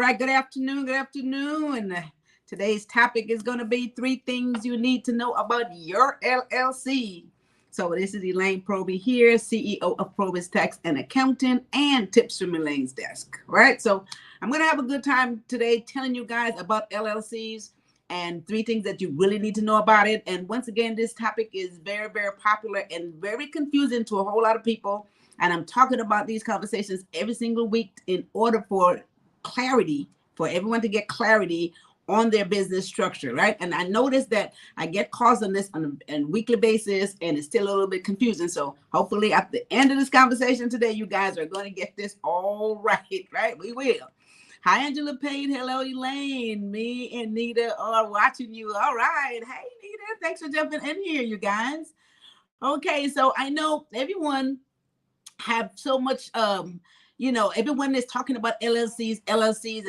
right, good afternoon, good afternoon. And today's topic is going to be 3 things you need to know about your LLC. So this is Elaine Proby here, CEO of PROBY'S Tax and Accounting, and tips from Elaine's desk. All right, so I'm going to have a good time today telling you guys about LLCs and 3 things that you really need to know about it. And once again, this topic is very, very popular and very confusing to a whole lot of people. And I'm talking about these conversations every single week in order for clarity, for everyone to get clarity on their business structure, right? And I noticed that I get calls on this on a weekly basis, and it's still a little bit confusing. So hopefully at the end of this conversation today, you guys are going to get this all right, right? We will. Hi, Angela Payne. Hello, Elaine. Me and Nita are watching you. All right. Hey, Nita. Thanks for jumping in here, you guys. Okay, so I know everyone have so much, everyone is talking about LLCs,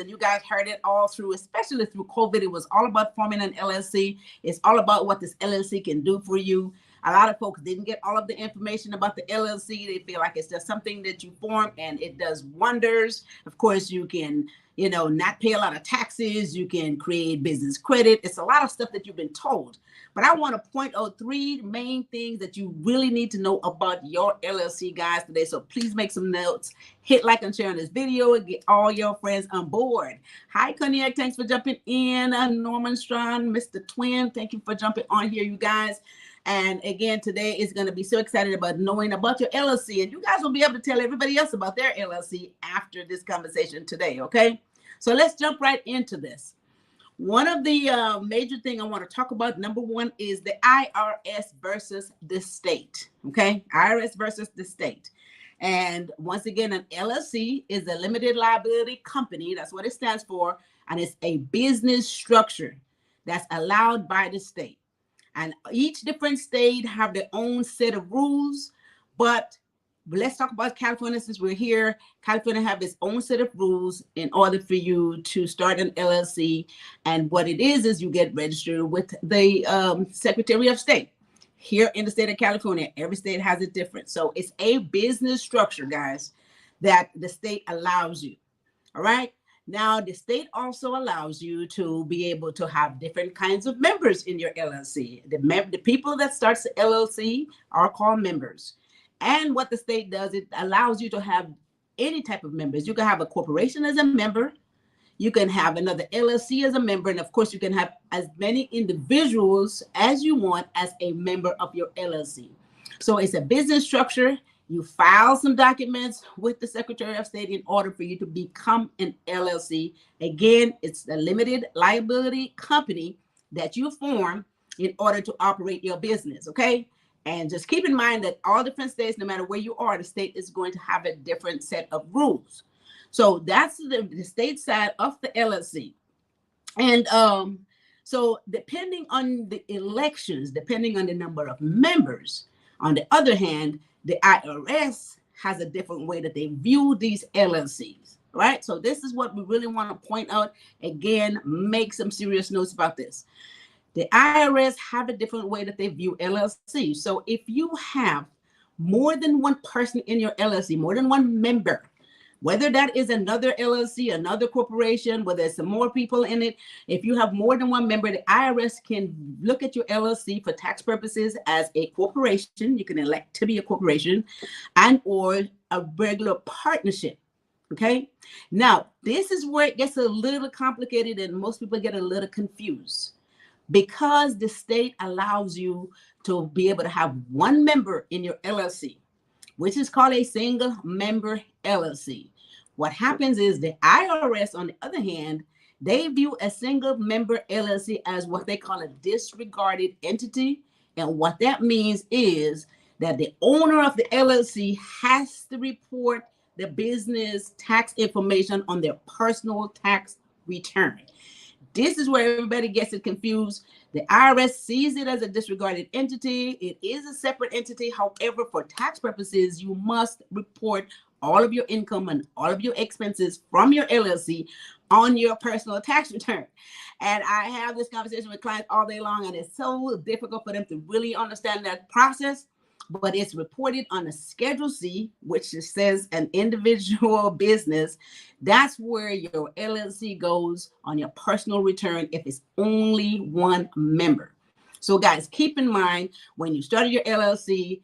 and you guys heard it all through, especially through COVID. It was all about forming an LLC. It's all about what this LLC can do for you. A lot of folks didn't get all of the information about the LLC. They feel like it's just something that you form and it does wonders. Of course, you can, not pay a lot of taxes. You can create business credit. It's a lot of stuff that you've been told. But I want to point out 3 main things that you really need to know about your LLC, guys, today. So please make some notes, hit like and share on this video, and get all your friends on board. Hi, Cognac. Thanks for jumping in. Norman Strong, Mr. Twin. Thank you for jumping on here, you guys. And again, today is going to be so excited about knowing about your LLC. And you guys will be able to tell everybody else about their LLC after this conversation today, okay? So let's jump right into this. One of the major things I want to talk about, number 1, is the IRS versus the state, okay? IRS versus the state. And once again, an LLC is a limited liability company. That's what it stands for. And it's a business structure that's allowed by the state. And each different state have their own set of rules, but let's talk about California since we're here. California have its own set of rules in order for you to start an LLC. And what it is you get registered with the Secretary of State. Here in the state of California, every state has it different. So it's a business structure, guys, that the state allows you. All right. Now, the state also allows you to be able to have different kinds of members in your LLC. The people that starts the LLC are called members. And what the state does, it allows you to have any type of members. You can have a corporation as a member. You can have another LLC as a member. And of course, you can have as many individuals as you want as a member of your LLC. So it's a business structure. You file some documents with the Secretary of State in order for you to become an LLC. Again, it's a limited liability company that you form in order to operate your business, okay? And just keep in mind that all different states, no matter where you are, the state is going to have a different set of rules. So that's the state side of the LLC. And so depending on the elections, depending on the number of members, on the other hand, the IRS has a different way that they view these LLCs, right? So this is what we really want to point out. Again, make some serious notes about this. The IRS have a different way that they view LLC. So if you have more than one person in your LLC, more than one member, whether that is another LLC, another corporation, whether it's some more people in it, if you have more than one member, the IRS can look at your LLC for tax purposes as a corporation. You can elect to be a corporation and or a regular partnership. Okay. Now, this is where it gets a little complicated and most people get a little confused because the state allows you to be able to have one member in your LLC, which is called a single member LLC. What happens is the IRS, on the other hand, they view a single member LLC as what they call a disregarded entity. And what that means is that the owner of the LLC has to report the business tax information on their personal tax return. This is where everybody gets it confused. The IRS sees it as a disregarded entity. It is a separate entity. However, for tax purposes, you must report all of your income and all of your expenses from your LLC on your personal tax return. And I have this conversation with clients all day long, and it's so difficult for them to really understand that process. but it's reported on a Schedule C, which it says an individual business. That's where your LLC goes on your personal return if it's only one member. So guys, keep in mind when you started your LLC,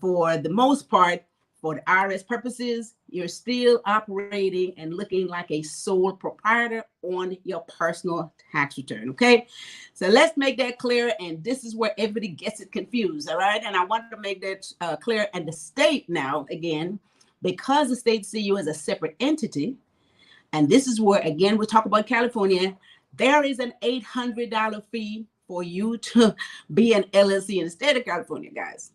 for the most part, for the IRS purposes, you're still operating and looking like a sole proprietor on your personal tax return, okay? So let's make that clear, and this is where everybody gets it confused, all right? And I want to make that clear. And the state now, again, because the state see you as a separate entity, and this is where, again, we talk about California, there is an $800 fee for you to be an LLC in the state of California, guys.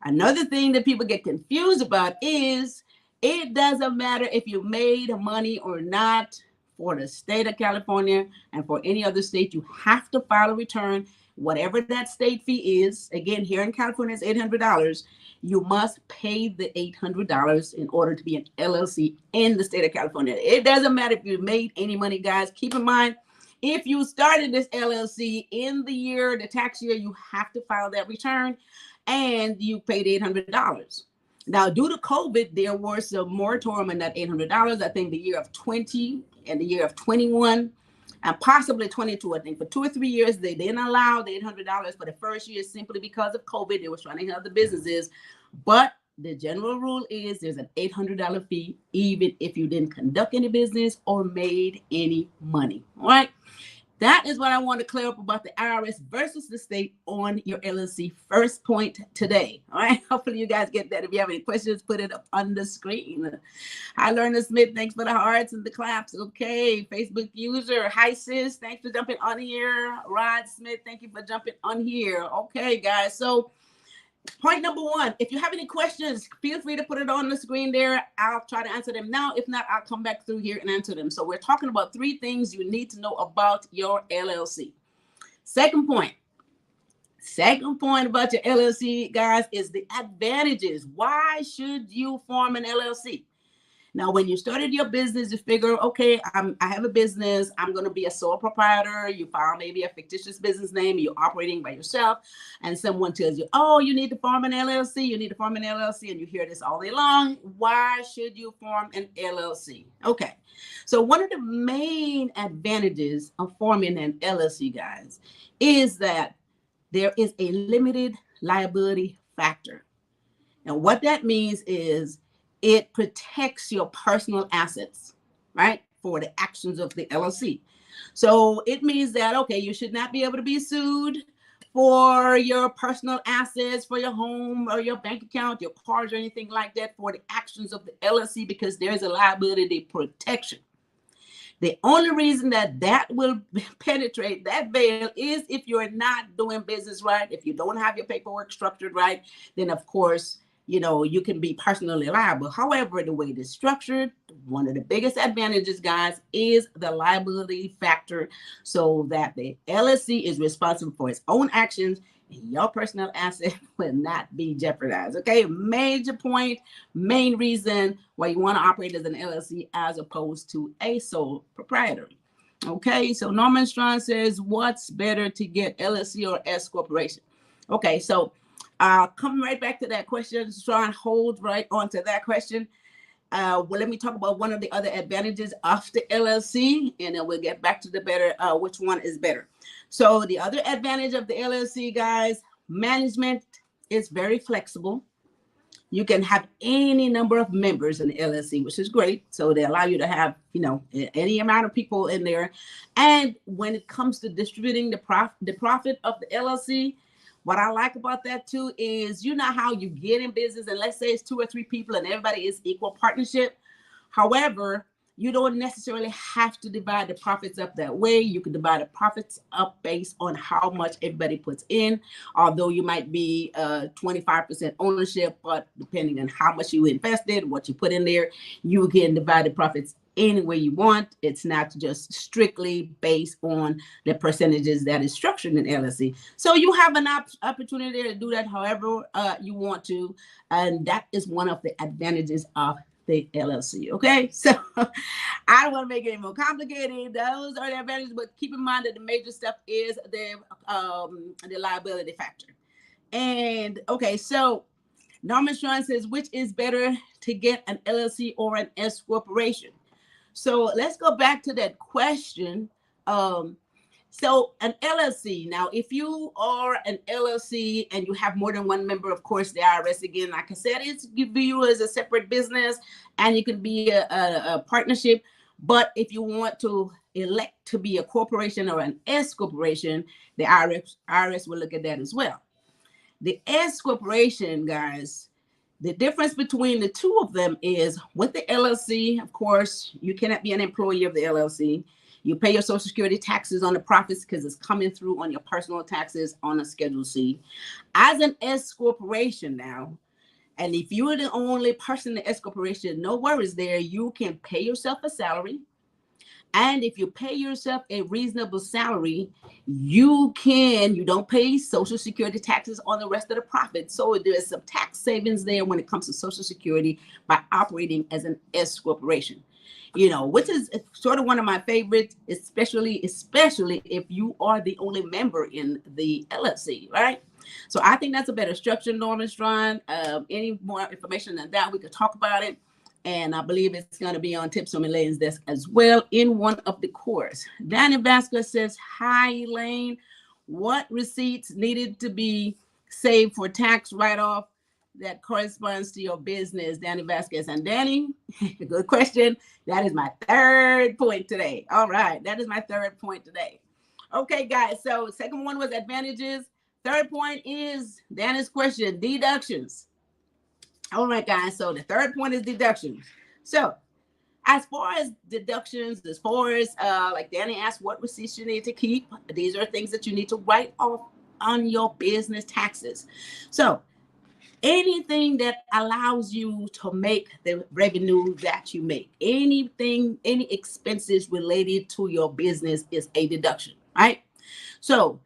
Another thing that people get confused about is it doesn't matter if you made money or not for the state of California and for any other state. You have to file a return, whatever that state fee is. Again, here in California, it's $800. You must pay the $800 in order to be an LLC in the state of California. It doesn't matter if you made any money, guys. Keep in mind, if you started this LLC in the tax year, you have to file that return, and you paid $800. Now, due to COVID, there was a moratorium on that $800. I think the year of 20 and the year of 21 and possibly 22. I think for 2 or 3 years, they didn't allow the $800 for the first year simply because of COVID. They were trying to help the businesses. But the general rule is there's an $800 fee, even if you didn't conduct any business or made any money. All right. That is what I want to clear up about the IRS versus the state on your LLC. First point today. All right. Hopefully you guys get that. If you have any questions, put it up on the screen. Hi, Lerner Smith. Thanks for the hearts and the claps. Okay. Facebook user. Hi, sis. Thanks for jumping on here. Rod Smith. Thank you for jumping on here. Okay, guys. So point number one, if you have any questions, feel free to put it on the screen there. I'll try to answer them now. If not, I'll come back through here and answer them. So we're talking about 3 things you need to know about your LLC. Second point about your LLC, guys, is the advantages. Why should you form an LLC? Now, when you started your business, you figure, okay, I have a business. I'm going to be a sole proprietor. You file maybe a fictitious business name. You're operating by yourself. And someone tells you, oh, you need to form an LLC. You need to form an LLC. And you hear this all day long. Why should you form an LLC? Okay. So one of the main advantages of forming an LLC, guys, is that there is a limited liability factor. Now, what that means is it protects your personal assets, right, for the actions of the LLC. So it means that, okay, you should not be able to be sued for your personal assets, for your home or your bank account, your cars or anything like that for the actions of the LLC, because there's a liability protection. The only reason that will penetrate that veil is if you're not doing business right. If you don't have your paperwork structured right, then of course, you can be personally liable. However, the way it is structured, one of the biggest advantages, guys, is the liability factor, so that the LLC is responsible for its own actions and your personal asset will not be jeopardized. Okay, major point, main reason why you want to operate as an LLC as opposed to a sole proprietor. Okay, so Norman Strong says, what's better to get, LLC or S corporation? Okay, so come right back to that question. Try and hold right on to that question. Well, let me talk about one of the other advantages of the LLC, and then we'll get back to the better, which one is better. So the other advantage of the LLC, guys, management is very flexible. You can have any number of members in the LLC, which is great. So they allow you to have, any amount of people in there. And when it comes to distributing the profit of the LLC, what I like about that too is, how you get in business, and let's say it's 2 or 3 people and everybody is equal partnership. However, you don't necessarily have to divide the profits up that way. You can divide the profits up based on how much everybody puts in, although you might be 25% ownership, but depending on how much you invested, what you put in there, you can divide the profits any way you want. It's not just strictly based on the percentages that is structured in LLC. So you have an opportunity to do that however you want to, and that is one of the advantages of the LLC. Okay, so I don't want to make it any more complicated. Those are the advantages, but keep in mind that the major stuff is the liability factor. And okay, so Norman Sean says, which is better to get an LLC or an S corporation? So let's go back to that question. So an LLC, now, if you are an LLC and you have more than one member, of course, the IRS, again, like I said, it's you as a separate business, and you can be a partnership. But if you want to elect to be a corporation or an S corporation, the IRS will look at that as well. The S corporation, guys, the difference between the two of them is with the LLC, of course, you cannot be an employee of the LLC. You pay your Social Security taxes on the profits because it's coming through on your personal taxes on a Schedule C. As an S corporation now, and if you're the only person in the S corporation, no worries there. You can pay yourself a salary. And if you pay yourself a reasonable salary, you don't pay Social Security taxes on the rest of the profit. So there's some tax savings there when it comes to Social Security by operating as an S corporation. Which is sort of one of my favorites, especially if you are the only member in the LLC, right? So I think that's a better structure, Norman Strand. Any more information than that, we could talk about it. And I believe it's going to be on Tips from Elaine's desk as well in one of the course. Danny Vasquez says, hi, Elaine. What receipts needed to be saved for tax write-off that corresponds to your business? Danny Vasquez. And Danny, good question. That is my third point today. All right. That is my third point today. Okay, guys. So second one was advantages. Third point is Danny's question, deductions. All right, guys. So the third point is deductions. So as far as deductions, as far as like Danny asked, what receipts you need to keep, these are things that you need to write off on your business taxes. So anything that allows you to make the revenue that you make, any expenses related to your business is a deduction, right? So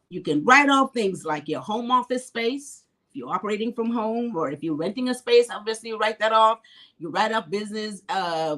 you can write off things like your home office space. If you're operating from home, or if you're renting a space, obviously you write that off. You write off business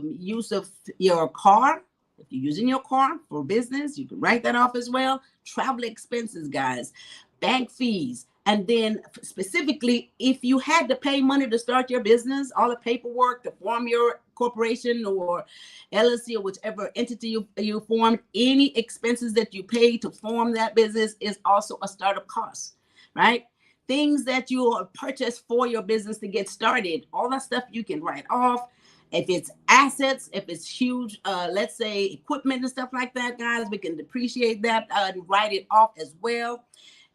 use of your car. If you're using your car for business, you can write that off as well. Travel expenses, guys, bank fees. And then specifically, if you had to pay money to start your business, all the paperwork to form your corporation or LLC or whichever entity you formed, any expenses that you pay to form that business is also a startup cost, right? Things that you purchase for your business to get started, all that stuff you can write off. If it's assets, if it's huge, let's say equipment and stuff like that, guys, we can depreciate that and write it off as well.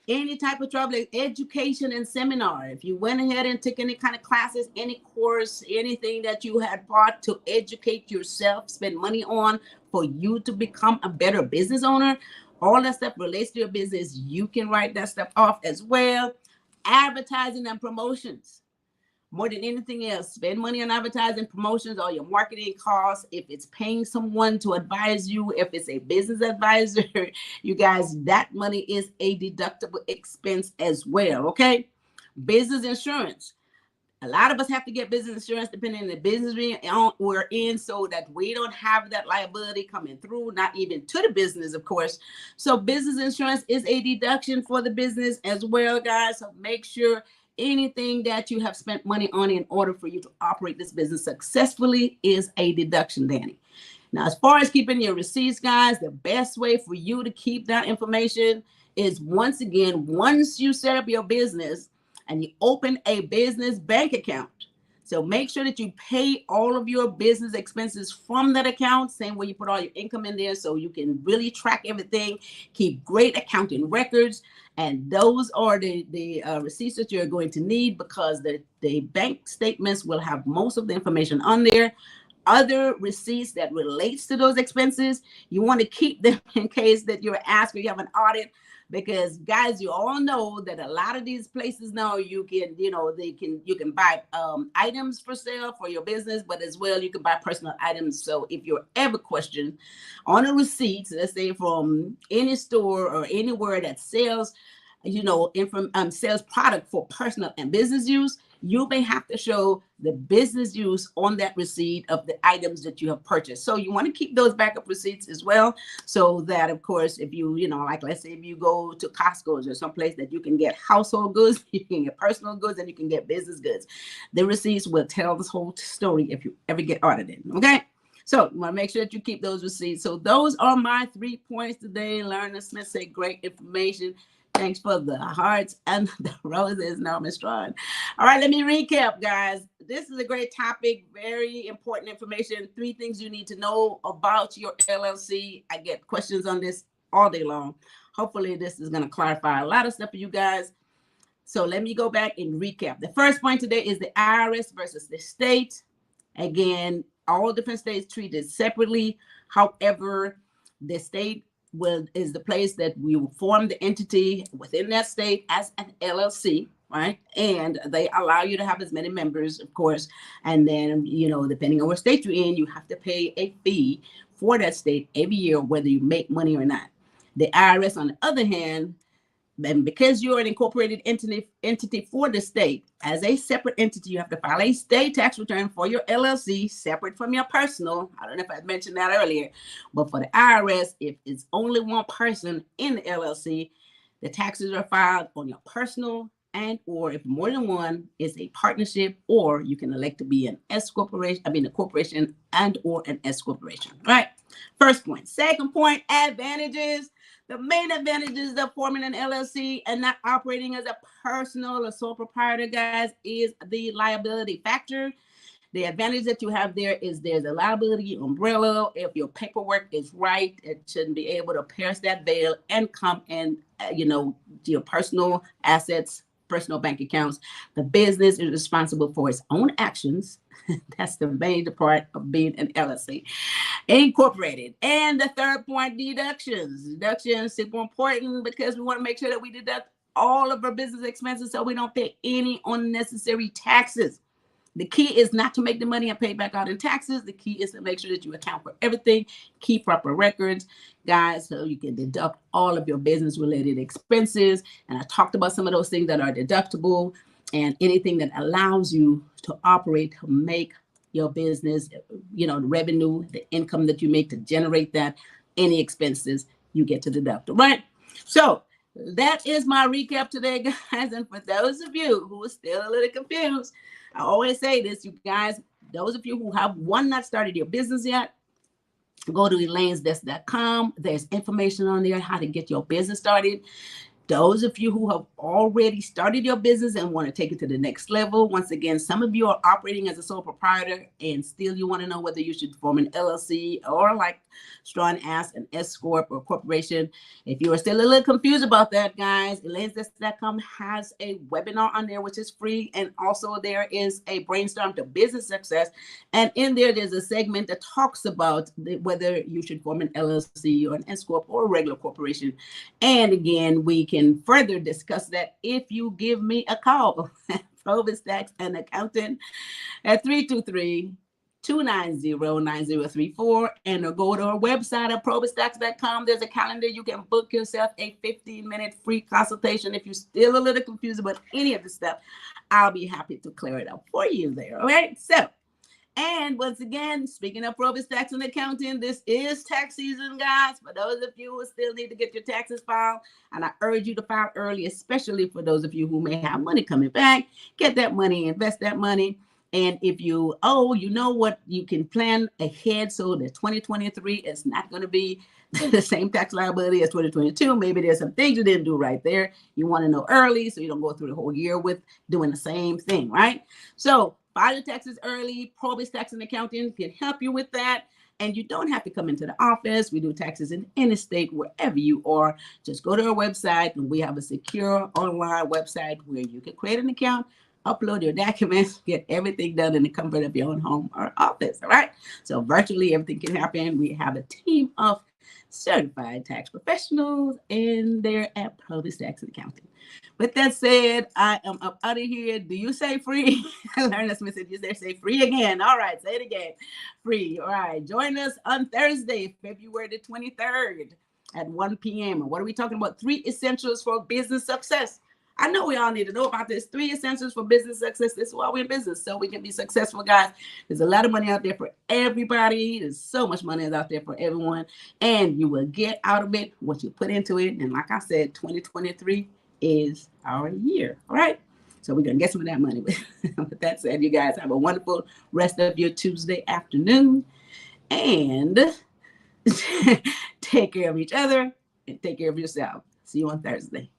Any type of travel, education and seminar. If you went ahead and took any kind of classes, any course, anything that you had bought to educate yourself, spend money on for you to become a better business owner, all that stuff relates to your business. You can write that stuff off as well. Advertising and promotions. More than anything else, spend money on advertising, promotions, all your marketing costs. If it's paying someone to advise you, if it's a business advisor, you guys, that money is a deductible expense as well, okay? Business insurance. A lot of us have to get business insurance depending on the business we're in, so that we don't have that liability coming through, not even to the business, of course. So business insurance is a deduction for the business as well, guys. So make sure anything that you have spent money on in order for you to operate this business successfully is a deduction, Danny. Now, as far as keeping your receipts, guys, the best way for you to keep that information is, once again, once you set up your business and you open a business bank account. So make sure that you pay all of your business expenses from that account, same way you put all your income in there, so you can really track everything, keep great accounting records. And those are the receipts that you're going to need, because the bank statements will have most of the information on there. Other receipts that relates to those expenses, you want to keep them in case that you're asked or you have an audit. Because, guys, you all know that a lot of these places now you can buy items for sale for your business, but as well you can buy personal items. So if you're ever questioned on a receipt, let's say from any store or anywhere that sells, sells product for personal and business use, you may have to show the business use on that receipt of the items that you have purchased. So you want to keep those backup receipts as well, so that, of course, if you know, like let's say if you go to Costco's or someplace that you can get household goods, you can get personal goods, and you can get business goods, the receipts will tell this whole story if you ever get audited. Okay. So you want to make sure that you keep those receipts. So those are my 3 points today. Learn the Smith say great information. Thanks for the hearts and the roses. No, Miss Strawn. All right, let me recap, guys. This is a great topic, very important information. 3 things you need to know about your LLC. I get questions on this all day long. Hopefully this is going to clarify a lot of stuff for you guys. So let me go back and recap. The first point today is the IRS versus the state. Again, all different states treated separately. However, the state is the place that we will form the entity within that state as an LLC, right? And they allow you to have as many members, of course. And then, you know, depending on what state you're in, you have to pay a fee for that state every year, whether you make money or not. The IRS, on the other hand, and because you're an incorporated entity for the state, as a separate entity, you have to file a state tax return for your LLC, separate from your personal. I don't know if I mentioned that earlier, but for the IRS, if it's only one person in the LLC, the taxes are filed on your personal, and or if more than one is a partnership, or you can elect to be an S corporation, a corporation and or an S corporation, right? First point. Second point, advantages. The main advantages of forming an LLC and not operating as a personal or sole proprietor, guys, is the liability factor. The advantage that you have there is there's a liability umbrella. If your paperwork is right, it shouldn't be able to pierce that veil and come in, you know, your personal assets, personal bank accounts. The business is responsible for its own actions. That's the major part of being an LLC. Incorporated. And the third point, deductions. Deductions super important because we want to make sure that we deduct all of our business expenses so we don't pay any unnecessary taxes. The key is not to make the money and pay back out in taxes. The key is to make sure that you account for everything, keep proper records, guys, so you can deduct all of your business related expenses. And I talked about some of those things that are deductible and anything that allows you to operate, to make your business, you know, the revenue, the income that you make to generate that, any expenses you get to deduct, right? So that is my recap today, guys. And for those of you who are still a little confused, I always say this, you guys, those of you who have not started your business yet, go to elainesdesk.com. There's information on there how to get your business started. Those of you who have already started your business and want to take it to the next level, once again, some of you are operating as a sole proprietor and still you want to know whether you should form an LLC or, like Strawn asked, an S Corp or corporation. If you are still a little confused about that, guys, elainesdesk.com has a webinar on there, which is free. And also there is a brainstorm to business success. And in there's a segment that talks about whether you should form an LLC or an S Corp or a regular corporation. And again, we can further discuss that if you give me a call. PROBY'S Tax and Accountant at 323-290-9034, and go to our website at probystacks.com. There's a calendar. You can book yourself a 15-minute free consultation. If you're still a little confused about any of this stuff, I'll be happy to clear it up for you there. All right. So, and once again, speaking of PROBY'S Tax and Accounting, this is tax season, guys. For those of you who still need to get your taxes filed, and I urge you to file early, especially for those of you who may have money coming back, get that money, invest that money. And if you owe, you know what, you can plan ahead so that 2023 is not going to be the same tax liability as 2022. Maybe there's some things you didn't do right there. You want to know early so you don't go through the whole year with doing the same thing, right? So file your taxes early. PROBY'S Tax and Accounting can help you with that. And you don't have to come into the office. We do taxes in any state, wherever you are. Just go to our website, and we have a secure online website where you can create an account, upload your documents, get everything done in the comfort of your own home or office, all right? So virtually everything can happen. We have a team of certified tax professionals in there at PROBY'S Tax and Accounting. With that said, I am up out of here. Do you say free? Learn Smith said, you say free again. All right, say it again. Free. All right. Join us on Thursday, February the 23rd at 1 p.m. And what are we talking about? 3 essentials for business success. I know we all need to know about this. 3 essentials for business success. This is why we're in business, so we can be successful, guys. There's a lot of money out there for everybody. There's so much money out there for everyone, and you will get out of it what you put into it. And like I said, 2023 is our year. All right. So we're going to get some of that money. With that said, you guys have a wonderful rest of your Tuesday afternoon. And take care of each other and take care of yourself. See you on Thursday.